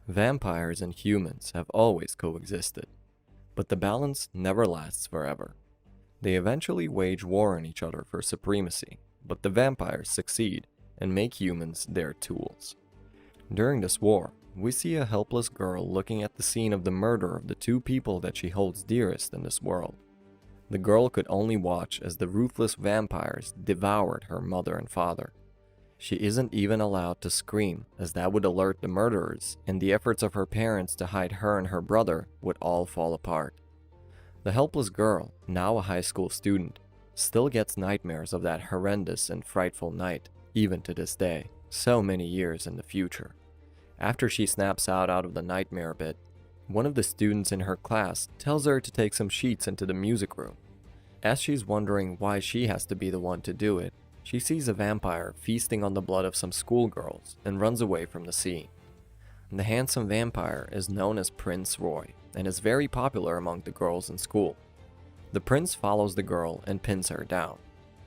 Vampires and humans have always coexisted, but the balance never lasts forever. They eventually wage war on each other for supremacy, but the vampires succeed and make humans their tools. During this war, we see a helpless girl looking at the scene of the murder of the two people that she holds dearest in this world. The girl could only watch as the ruthless vampires devoured her mother and father. She isn't even allowed to scream, as that would alert the murderers, and the efforts of her parents to hide her and her brother would all fall apart. The helpless girl, now a high school student, still gets nightmares of that horrendous and frightful night, even to this day, so many years in the future. After she snaps out of the nightmare bit, one of the students in her class tells her to take some sheets into the music room. As she's wondering why she has to be the one to do it, she sees a vampire feasting on the blood of some schoolgirls and runs away from the scene. The handsome vampire is known as Prince Roy and is very popular among the girls in school. The prince follows the girl and pins her down.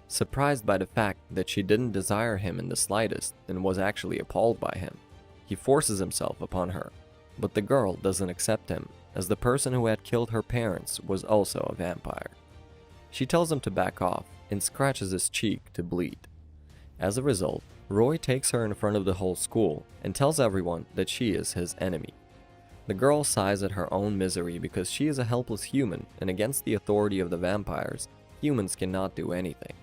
Surprised by the fact that she didn't desire him in the slightest and was actually appalled by him, he forces himself upon her, but the girl doesn't accept him as the person who had killed her parents was also a vampire. She tells him to back off and scratches his cheek to bleed. As a result, Roy takes her in front of the whole school and tells everyone that she is his enemy. The girl sighs at her own misery because she is a helpless human, and against the authority of the vampires, humans cannot do anything.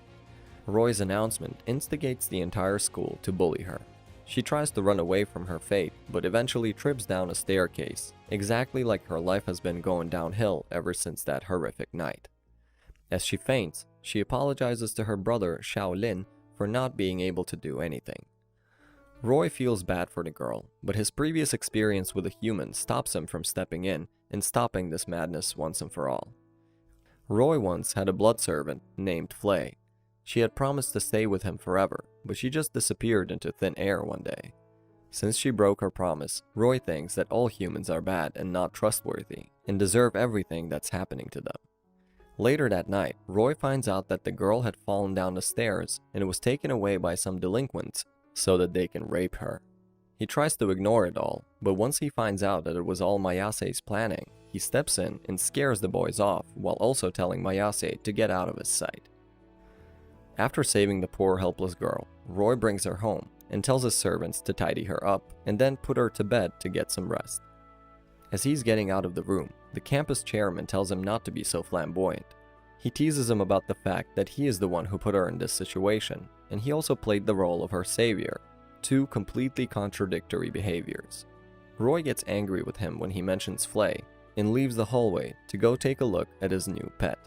Roy's announcement instigates the entire school to bully her. She tries to run away from her fate, but eventually trips down a staircase, exactly like her life has been going downhill ever since that horrific night. As she faints, she apologizes to her brother Shaolin for not being able to do anything. Roy feels bad for the girl, but his previous experience with a human stops him from stepping in and stopping this madness once and for all. Roy once had a blood servant named Flay. She had promised to stay with him forever, but she just disappeared into thin air one day. Since she broke her promise, Roy thinks that all humans are bad and not trustworthy, and deserve everything that's happening to them. Later that night, Roy finds out that the girl had fallen down the stairs and was taken away by some delinquents so that they can rape her. He tries to ignore it all, but once he finds out that it was all Mayase's planning, he steps in and scares the boys off while also telling Mayase to get out of his sight. After saving the poor helpless girl, Roy brings her home and tells his servants to tidy her up and then put her to bed to get some rest. As he's getting out of the room, the campus chairman tells him not to be so flamboyant. He teases him about the fact that he is the one who put her in this situation, and he also played the role of her savior, two completely contradictory behaviors. Roy gets angry with him when he mentions Flay, and leaves the hallway to go take a look at his new pet.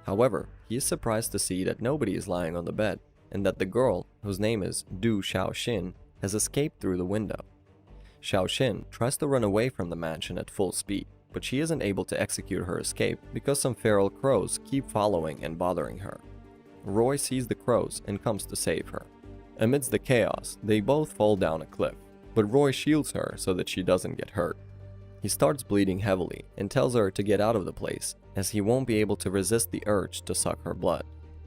However, he is surprised to see that nobody is lying on the bed, and that the girl, whose name is Du Xiaoxin, has escaped through the window. Xiaoxin tries to run away from the mansion at full speed, but she isn't able to execute her escape because some feral crows keep following and bothering her. Roy sees the crows and comes to save her. Amidst the chaos, they both fall down a cliff, but Roy shields her so that she doesn't get hurt. He starts bleeding heavily and tells her to get out of the place, as he won't be able to resist the urge to suck her blood.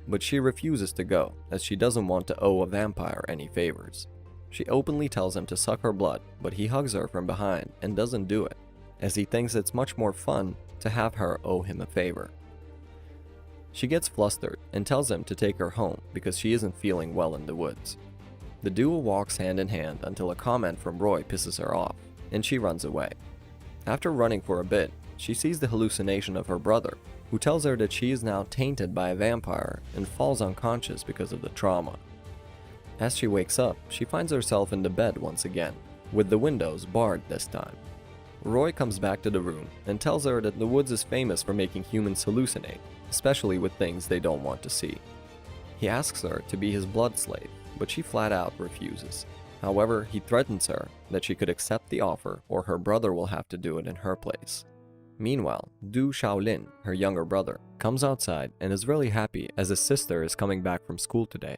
But she refuses to go, as she doesn't want to owe a vampire any favors. She openly tells him to suck her blood, but he hugs her from behind and doesn't do it, as he thinks it's much more fun to have her owe him a favor. She gets flustered and tells him to take her home because she isn't feeling well in the woods. The duo walks hand in hand until a comment from Roy pisses her off, and she runs away. After running for a bit, she sees the hallucination of her brother, who tells her that she is now tainted by a vampire and falls unconscious because of the trauma. As she wakes up, she finds herself in the bed once again, with the windows barred this time. Roy comes back to the room and tells her that the woods is famous for making humans hallucinate, especially with things they don't want to see. He asks her to be his blood slave, but she flat out refuses. However, he threatens her that she could accept the offer or her brother will have to do it in her place. Meanwhile, Du Shaolin, her younger brother, comes outside and is really happy as his sister is coming back from school today.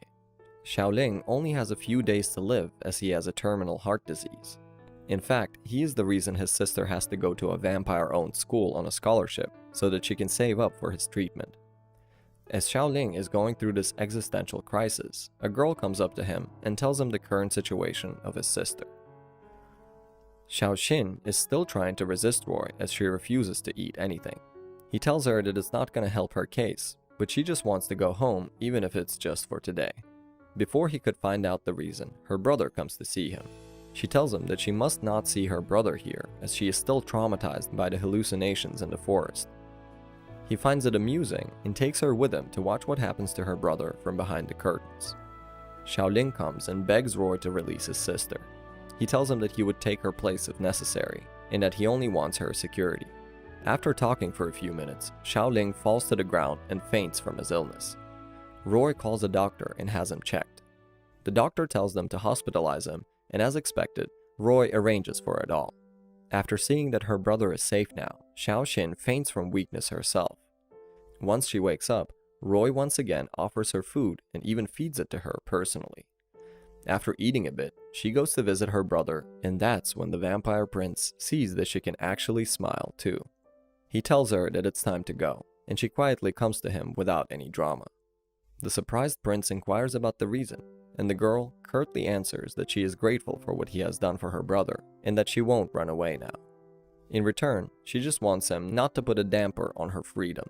Xiaoling only has a few days to live as he has a terminal heart disease. In fact, he is the reason his sister has to go to a vampire-owned school on a scholarship so that she can save up for his treatment. As Xiaoling is going through this existential crisis, a girl comes up to him and tells him the current situation of his sister. Xiaoxin is still trying to resist Roy as she refuses to eat anything. He tells her that it's not going to help her case, but she just wants to go home even if it's just for today. Before he could find out the reason, her brother comes to see him. She tells him that she must not see her brother here as she is still traumatized by the hallucinations in the forest. He finds it amusing and takes her with him to watch what happens to her brother from behind the curtains. Xiaoling comes and begs Roy to release his sister. He tells him that he would take her place if necessary, and that he only wants her security. After talking for a few minutes, Xiaoling falls to the ground and faints from his illness. Roy calls a doctor and has him checked. The doctor tells them to hospitalize him, and as expected, Roy arranges for it all. After seeing that her brother is safe now, Xiaoxin faints from weakness herself. Once she wakes up, Roy once again offers her food and even feeds it to her personally. After eating a bit, she goes to visit her brother, and that's when the vampire prince sees that she can actually smile too. He tells her that it's time to go, and she quietly comes to him without any drama. The surprised prince inquires about the reason, and the girl curtly answers that she is grateful for what he has done for her brother, and that she won't run away now. In return, she just wants him not to put a damper on her freedom.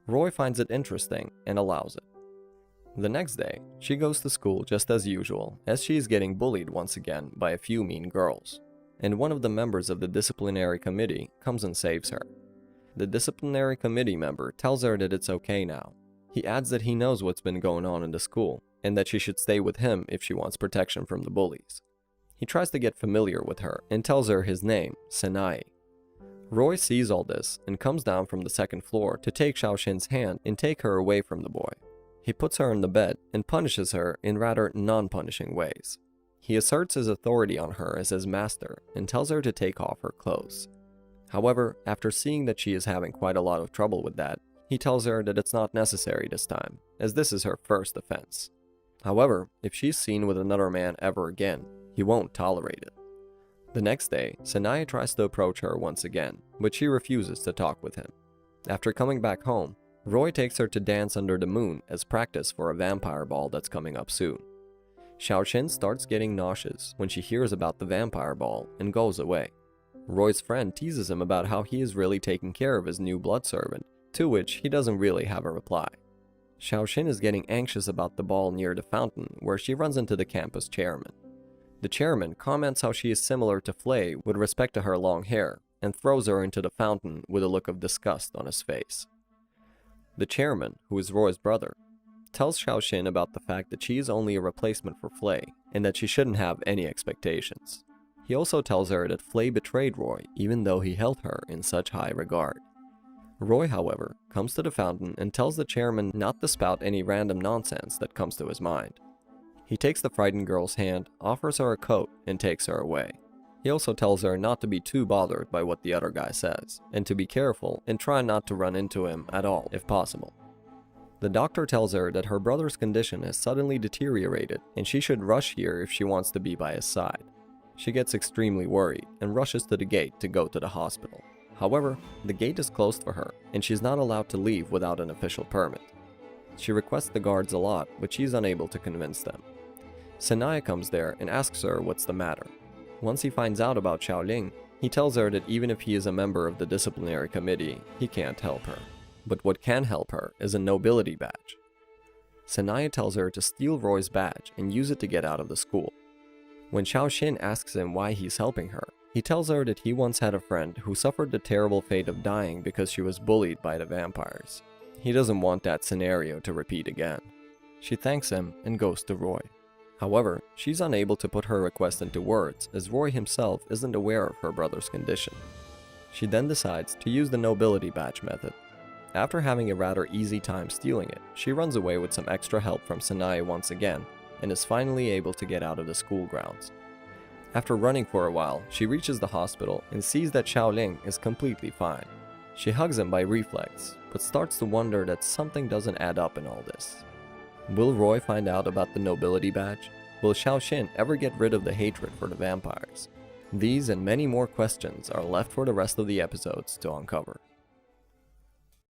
Roy finds it interesting and allows it. The next day, she goes to school just as usual, as she is getting bullied once again by a few mean girls, and one of the members of the disciplinary committee comes and saves her. The disciplinary committee member tells her that it's okay now. He adds that he knows what's been going on in the school, and that she should stay with him if she wants protection from the bullies. He tries to get familiar with her and tells her his name, Senai. Roy sees all this and comes down from the second floor to take Xiaoxin's hand and take her away from the boy. He puts her in the bed and punishes her in rather non-punishing ways. He asserts his authority on her as his master and tells her to take off her clothes. However, after seeing that she is having quite a lot of trouble with that, he tells her that it's not necessary this time, as this is her first offense. However, if she's seen with another man ever again, he won't tolerate it. The next day, Sanaya tries to approach her once again, but she refuses to talk with him. After coming back home, Roy takes her to dance under the moon as practice for a vampire ball that's coming up soon. Xiaoxin starts getting nauseous when she hears about the vampire ball and goes away. Roy's friend teases him about how he is really taking care of his new blood servant, to which he doesn't really have a reply. Xiaoxin is getting anxious about the ball near the fountain where she runs into the campus chairman. The chairman comments how she is similar to Flay with respect to her long hair and throws her into the fountain with a look of disgust on his face. The chairman, who is Roy's brother, tells Xiaoxin about the fact that she is only a replacement for Flay and that she shouldn't have any expectations. He also tells her that Flay betrayed Roy even though he held her in such high regard. Roy, however, comes to the fountain and tells the chairman not to spout any random nonsense that comes to his mind. He takes the frightened girl's hand, offers her a coat, and takes her away. He also tells her not to be too bothered by what the other guy says, and to be careful and try not to run into him at all if possible. The doctor tells her that her brother's condition has suddenly deteriorated and she should rush here if she wants to be by his side. She gets extremely worried and rushes to the gate to go to the hospital. However, the gate is closed for her and she's not allowed to leave without an official permit. She requests the guards a lot, but she's unable to convince them. Sanaya comes there and asks her what's the matter. Once he finds out about Xiaoling, he tells her that even if he is a member of the disciplinary committee, he can't help her. But what can help her is a nobility badge. Sanaya tells her to steal Roy's badge and use it to get out of the school. When Xiaoxin asks him why he's helping her, he tells her that he once had a friend who suffered the terrible fate of dying because she was bullied by the vampires. He doesn't want that scenario to repeat again. She thanks him and goes to Roy. However, she's unable to put her request into words as Roy himself isn't aware of her brother's condition. She then decides to use the nobility badge method. After having a rather easy time stealing it, she runs away with some extra help from Sanaya once again and is finally able to get out of the school grounds. After running for a while, she reaches the hospital and sees that Xiaoling is completely fine. She hugs him by reflex, but starts to wonder that something doesn't add up in all this. Will Roy find out about the nobility badge? Will Xiaoxin ever get rid of the hatred for the vampires? These and many more questions are left for the rest of the episodes to uncover.